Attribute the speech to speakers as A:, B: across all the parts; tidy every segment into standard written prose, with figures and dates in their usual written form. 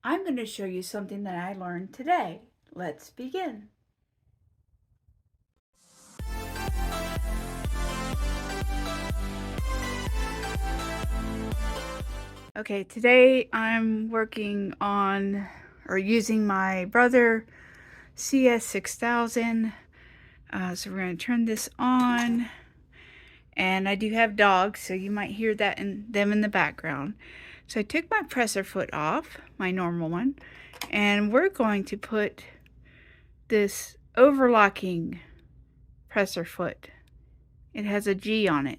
A: I'm going to show you something that I learned today. Let's begin. Okay, today I'm working on or using my Brother CS6000. So we're going to turn this on. And I do have dogs, so you might hear them in the background. So I took my presser foot off, my normal one, and we're going to put this overlocking presser foot. It has a G on it.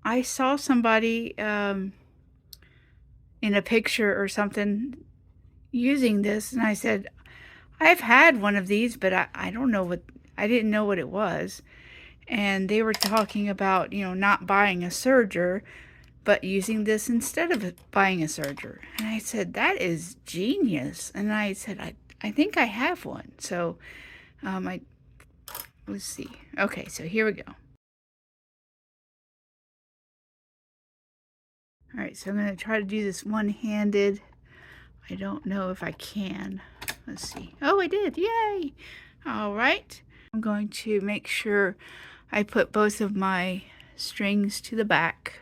A: I saw somebody in a picture or something using this, and I said, I've had one of these, but I don't know what, I didn't know what it was. And they were talking about, not buying a serger, but using this instead of buying a serger. And I said, that is genius. And I said, I think I have one. So let's see. Okay, so here we go. All right, so I'm going to try to do this one-handed. I don't know if I can. Let's see. Oh, I did. Yay! All right. I'm going to make sure I put both of my strings to the back.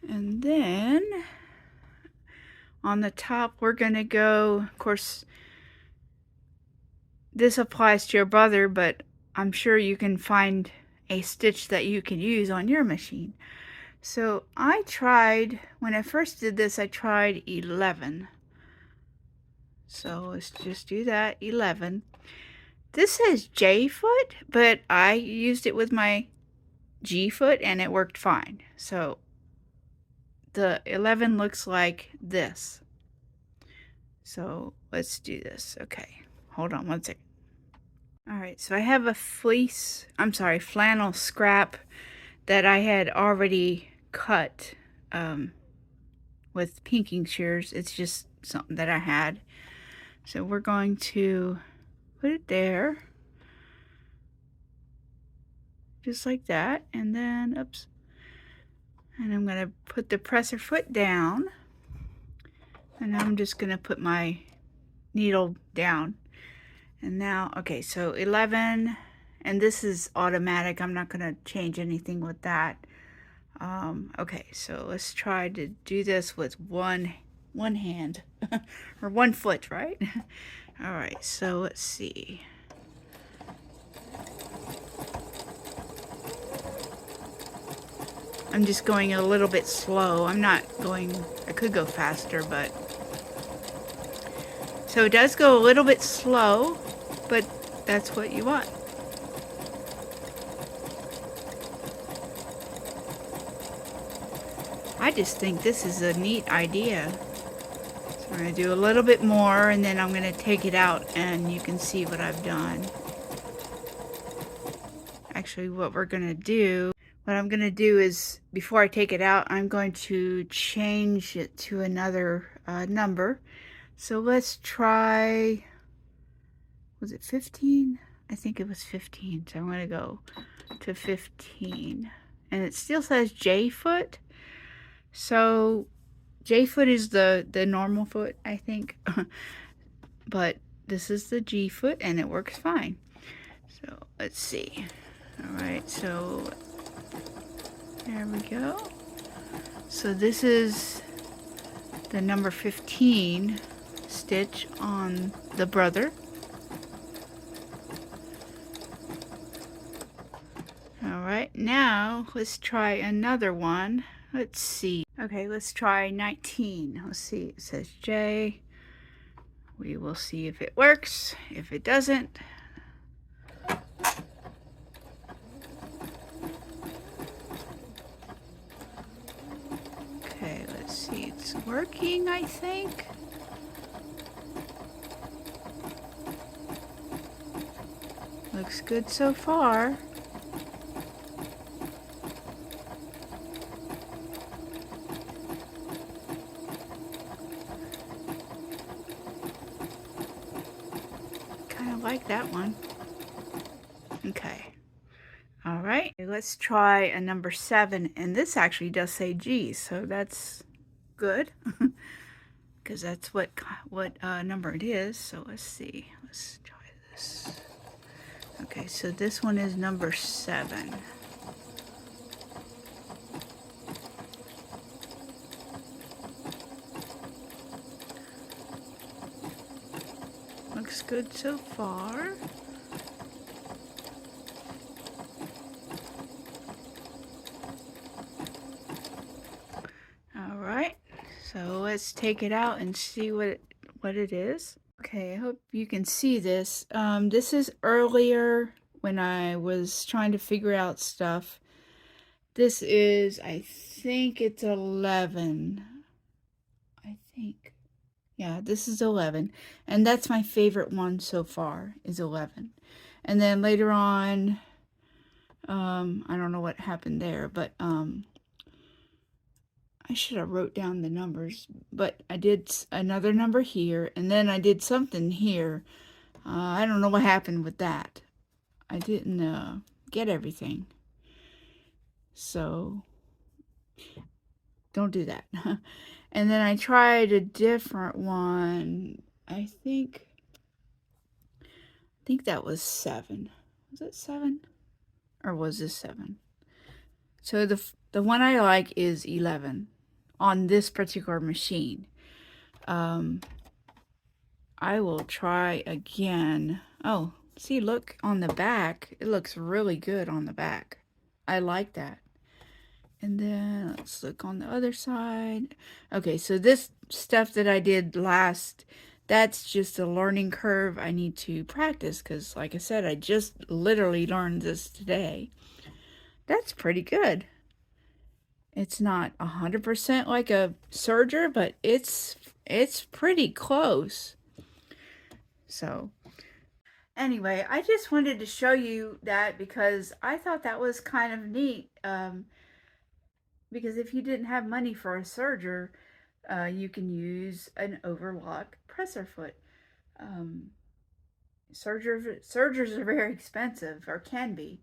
A: And then on the top, we're going to go, of course, this applies to your brother, but I'm sure you can find a stitch that you can use on your machine. So I tried, when I first did this, I tried 11. So let's just do that, 11. This says J foot, but I used it with my G foot and it worked fine. So the 11 looks like this. So let's do this. Okay, hold on one second. All right, so I have a flannel scrap that I had already cut with pinking shears. It's just something that I had. So we're going to put it there. Just like that. And then, oops. And I'm going to put the presser foot down. And I'm just going to put my needle down. And now, okay, so 11. And this is automatic. I'm not going to change anything with that. Okay, so let's try to do this with one hand or one foot, right? All right, so let's see. I'm just going a little bit slow. I'm not going, I could go faster, but so it does go a little bit slow, but that's what you want. I just think this is a neat idea. So I'm going to do a little bit more and then I'm going to take it out and you can see what I've done. Actually, what I'm going to do is, before I take it out, I'm going to change it to another number. So let's try, was it 15? I think it was 15. So I'm going to go to 15. And it still says J foot. So J foot is the normal foot, I think. But this is the G foot and it works fine. So let's see. All right, so there we go. So this is the number 15 stitch on the brother. All right, now let's try another one. Let's see. Okay, let's try 19. Let's see, it says J. We will see if it works. If it doesn't, okay, let's see. It's working, I think. Looks good so far. Like that one. Okay. All right. Let's try a number 7. And this actually does say G, so that's good. because that's what number it is. So let's see. Let's try this. Okay, so this one is number 7. Looks good so far. All right, so let's take it out and see what it is. Okay, I hope you can see this. This is earlier when I was trying to figure out stuff. This is, I think it's 11. I think. Yeah, this is 11. And that's my favorite one so far, is 11. And then later on, I don't know what happened there, but I should have wrote down the numbers. But I did another number here, and then I did something here. I don't know what happened with that. I didn't get everything. So, don't do that. And then I tried a different one. I think that was 7. Was it 7? Or was this 7? So the one I like is 11 on this particular machine. I will try again. Oh, see, look on the back. It looks really good on the back. I like that. And then let's look on the other side. Okay, so this stuff that I did last, that's just a learning curve. I need to practice because, like I said, I just literally learned this today. That's pretty good. It's not 100% like a serger, but it's pretty close. So anyway, I just wanted to show you that because I thought that was kind of neat. Because if you didn't have money for a serger, you can use an overlock presser foot. Sergers are very expensive, or can be.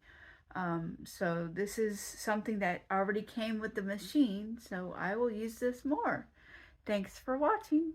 A: So this is something that already came with the machine, so I will use this more. Thanks for watching.